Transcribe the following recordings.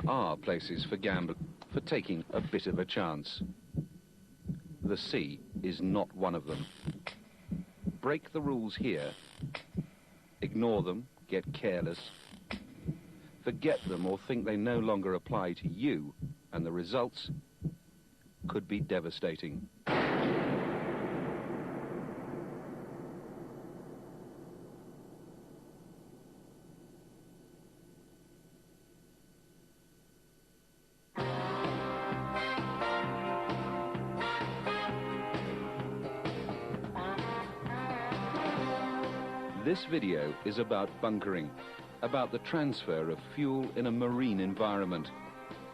There are places for gambling, for taking a bit of a chance. The sea is not one of them. Break the rules here, ignore them, get careless, forget them or think they no longer apply to you, and the results could be devastating. This video is about bunkering, about the transfer of fuel in a marine environment,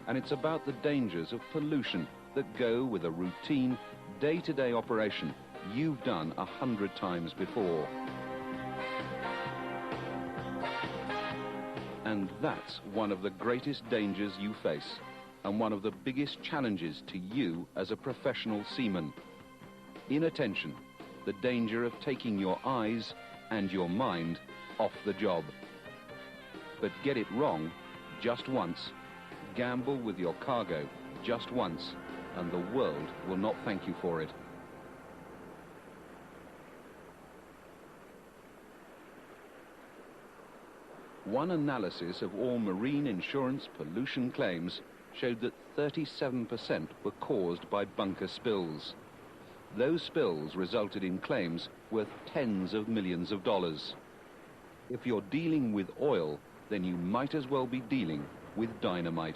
and it's about the dangers of pollution that go with a routine, day-to-day operation you've done 100 times before. And that's one of the greatest dangers you face, and one of the biggest challenges to you as a professional seaman. Inattention, the danger of taking your eyes and your mind off the job. But get it wrong just once, gamble with your cargo just once, and the world will not thank you for it. One analysis of all marine insurance pollution claims showed that 37% were caused by bunker spills. Those spills resulted in claims worth tens of millions of dollars. If you're dealing with oil, then you might as well be dealing with dynamite.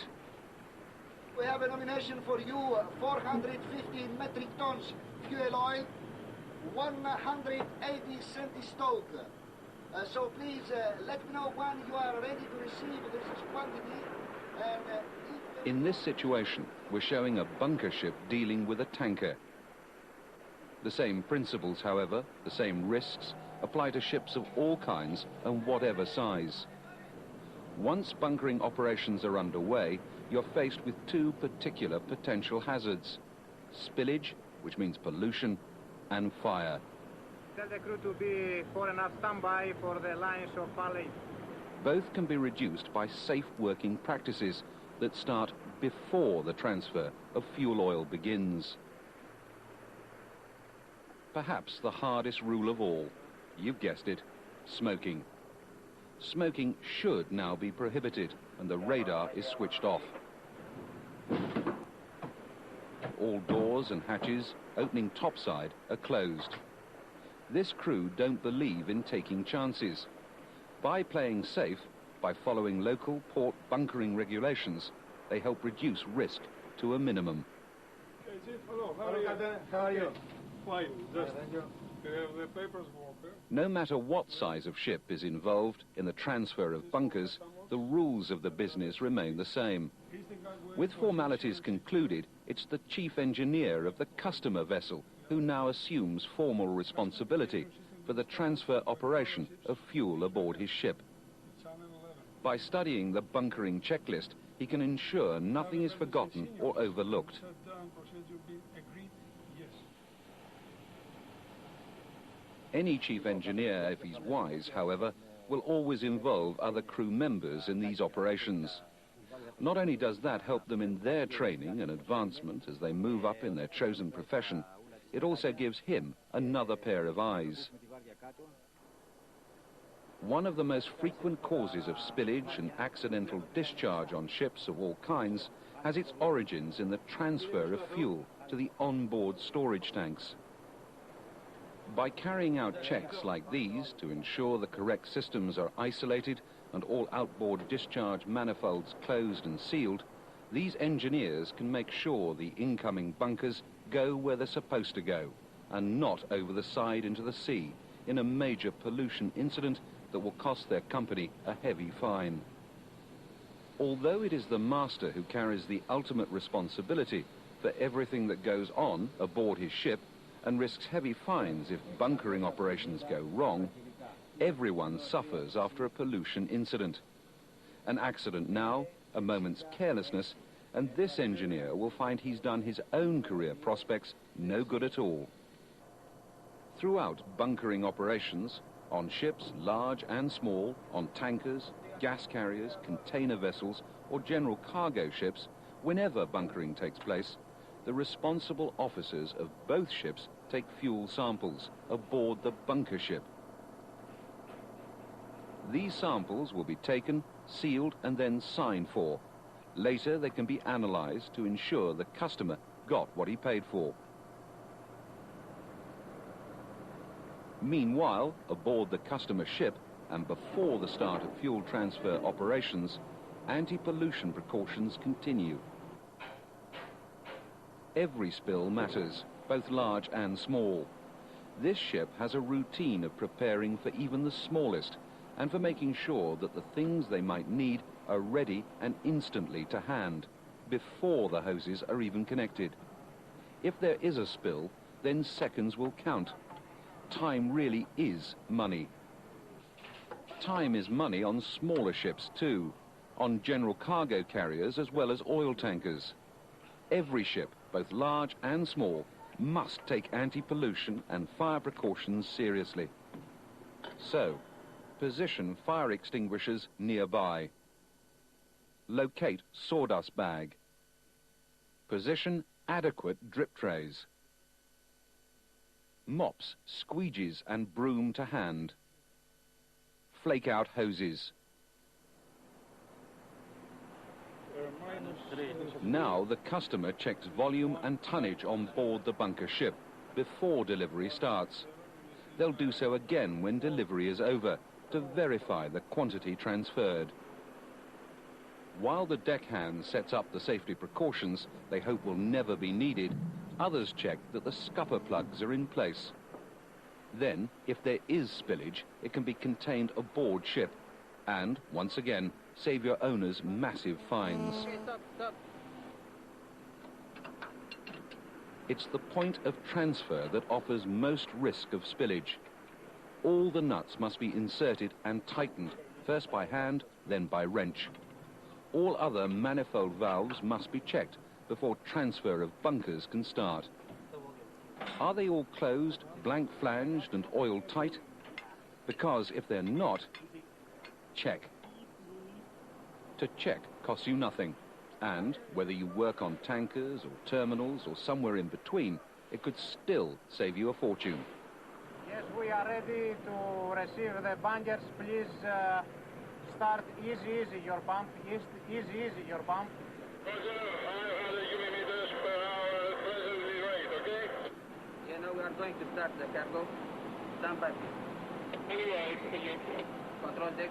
We have a nomination for you, 450 metric tons fuel oil, 180 centi stoke. So please let me know when you are ready to receive this quantity. In this situation, we're showing a bunker ship dealing with a tanker. The same principles, however, the same risks, apply to ships of all kinds and whatever size. Once bunkering operations are underway, you're faced with two particular potential hazards: spillage, which means pollution, and fire. Tell the crew to be far enough standby for the lines of Valley. Both can be reduced by safe working practices that start before the transfer of fuel oil begins. Perhaps the hardest rule of all, you've guessed it, smoking. Smoking should now be prohibited, and the radar is switched off. All doors and hatches opening topside are closed. This crew don't believe in taking chances. By playing safe, by following local port bunkering regulations, they help reduce risk to a minimum. Hello, how are you? Fine, just you have the papers for okay? No matter what size of ship is involved in the transfer of bunkers, the rules of the business remain the same. With formalities concluded, it's the chief engineer of the customer vessel who now assumes formal responsibility for the transfer operation of fuel aboard his ship. By studying the bunkering checklist, he can ensure nothing is forgotten or overlooked. Any chief engineer, if he's wise, however, will always involve other crew members in these operations. Not only does that help them in their training and advancement as they move up in their chosen profession, it also gives him another pair of eyes. One of the most frequent causes of spillage and accidental discharge on ships of all kinds has its origins in the transfer of fuel to the onboard storage tanks. By carrying out checks like these to ensure the correct systems are isolated and all outboard discharge manifolds closed and sealed, these engineers can make sure the incoming bunkers go where they're supposed to go and not over the side into the sea in a major pollution incident that will cost their company a heavy fine. Although it is the master who carries the ultimate responsibility for everything that goes on aboard his ship and risks heavy fines if bunkering operations go wrong, everyone suffers after a pollution incident. An accident now, a moment's carelessness, and this engineer will find he's done his own career prospects no good at all. Throughout bunkering operations, on ships large and small, on tankers, gas carriers, container vessels, or general cargo ships, whenever bunkering takes place, the responsible officers of both ships take fuel samples aboard the bunker ship. These samples will be taken, sealed, and then signed for. Later, they can be analysed to ensure the customer got what he paid for. Meanwhile, aboard the customer ship, and before the start of fuel transfer operations, anti-pollution precautions continue. Every spill matters, both large and small. This ship has a routine of preparing for even the smallest, and for making sure that the things they might need are ready and instantly to hand, before the hoses are even connected. If there is a spill, then seconds will count. Time really is money. Time is money on smaller ships too, on general cargo carriers as well as oil tankers. Every ship, both large and small, must take anti-pollution and fire precautions seriously. So, position fire extinguishers nearby. Locate sawdust bag. Position adequate drip trays. Mops, squeegees and broom to hand. Flake out hoses. Now the customer checks volume and tonnage on board the bunker ship before delivery starts. They'll do so again when delivery is over to verify the quantity transferred. While the deckhand sets up the safety precautions they hope will never be needed, others check that the scupper plugs are in place. Then, if there is spillage, it can be contained aboard ship and, once again, save your owners massive fines. Okay, stop. It's the point of transfer that offers most risk of spillage. All the nuts must be inserted and tightened, first by hand, then by wrench. All other manifold valves must be checked before transfer of bunkers can start. Are they all closed, blank flanged and oil tight? Because if they're not, check. To check costs you nothing, and whether you work on tankers or terminals or somewhere in between, it could still save you a fortune. Yes, we are ready to receive the bunkers. Please start easy, your pump. Easy, your pump. Yeah, now we are going to start the cargo. Stand by, please. Control deck.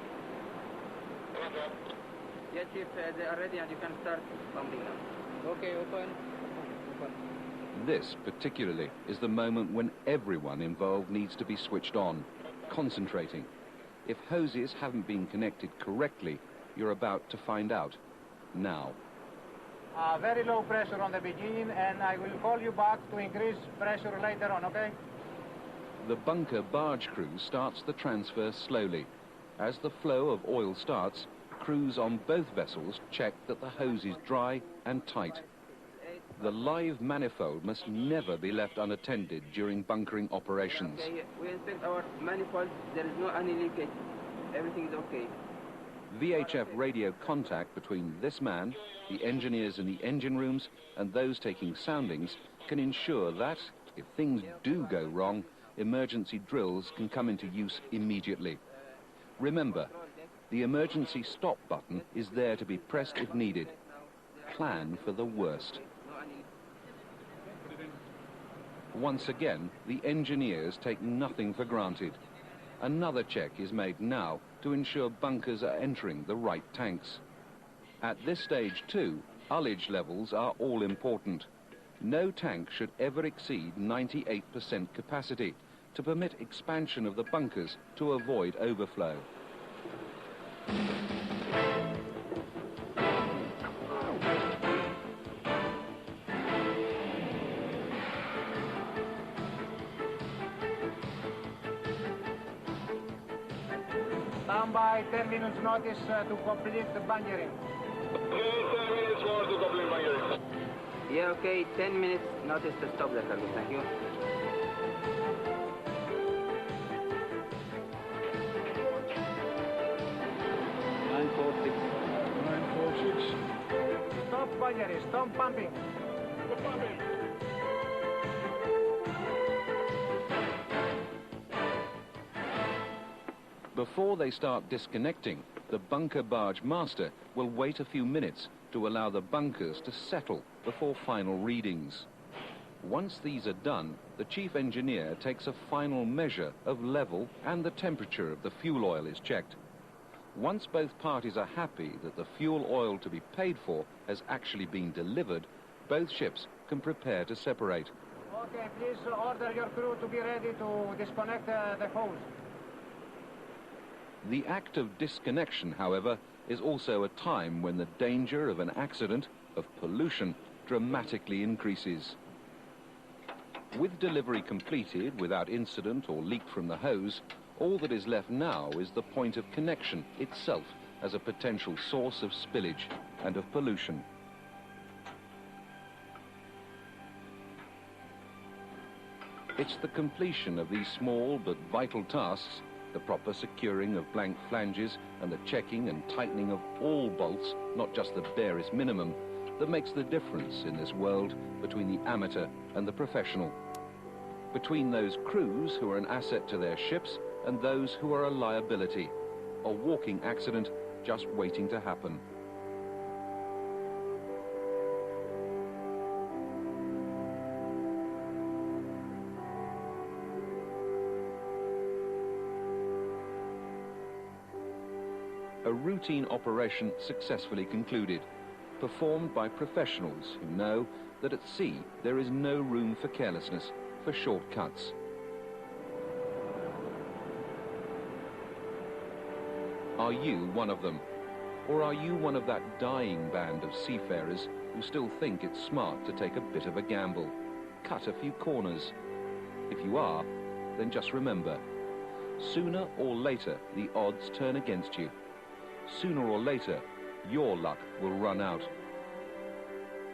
Yeah, Chief, they are ready and you can start pumping now. Okay, open. This, particularly, is the moment when everyone involved needs to be switched on, concentrating. If hoses haven't been connected correctly, you're about to find out. Now. Very low pressure on the beginning, and I will call you back to increase pressure later on, okay? The bunker barge crew starts the transfer slowly. As the flow of oil starts, crews on both vessels check that the hose is dry and tight. The live manifold must never be left unattended during bunkering operations. Okay, we inspect our manifold. There is no any leakage. Everything is okay. VHF radio contact between this man, the engineers in the engine rooms, and those taking soundings can ensure that, if things do go wrong, emergency drills can come into use immediately. Remember, the emergency stop button is there to be pressed if needed. Plan for the worst. Once again, the engineers take nothing for granted. Another check is made now to ensure bunkers are entering the right tanks. At this stage too, ullage levels are all important. No tank should ever exceed 98% capacity to permit expansion of the bunkers to avoid overflow. Stand by, 10 minutes notice to complete the bunkering. 10 minutes more to complete bunkering. Yeah, okay, 10 minutes notice to stop the cargo. Thank you. 946. Cavalry, stop pumping. Stop pumping. Before they start disconnecting, the bunker barge master will wait a few minutes to allow the bunkers to settle before final readings. Once these are done, the chief engineer takes a final measure of level and the temperature of the fuel oil is checked. Once both parties are happy that the fuel oil to be paid for has actually been delivered, both ships can prepare to separate. Okay, please order your crew to be ready to disconnect the hose. The act of disconnection, however, is also a time when the danger of an accident, of pollution, dramatically increases. With delivery completed without incident or leak from the hose, all that is left now is the point of connection itself as a potential source of spillage and of pollution. It's the completion of these small but vital tasks, the proper securing of blank flanges and the checking and tightening of all bolts, not just the barest minimum, that makes the difference in this world between the amateur and the professional. Between those crews who are an asset to their ships and those who are a liability. A walking accident just waiting to happen. A routine operation successfully concluded, performed by professionals who know that at sea there is no room for carelessness, for shortcuts. Are you one of them? Or are you one of that dying band of seafarers who still think it's smart to take a bit of a gamble, cut a few corners? If you are, then just remember, sooner or later the odds turn against you. Sooner or later, your luck will run out.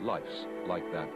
Life's like that.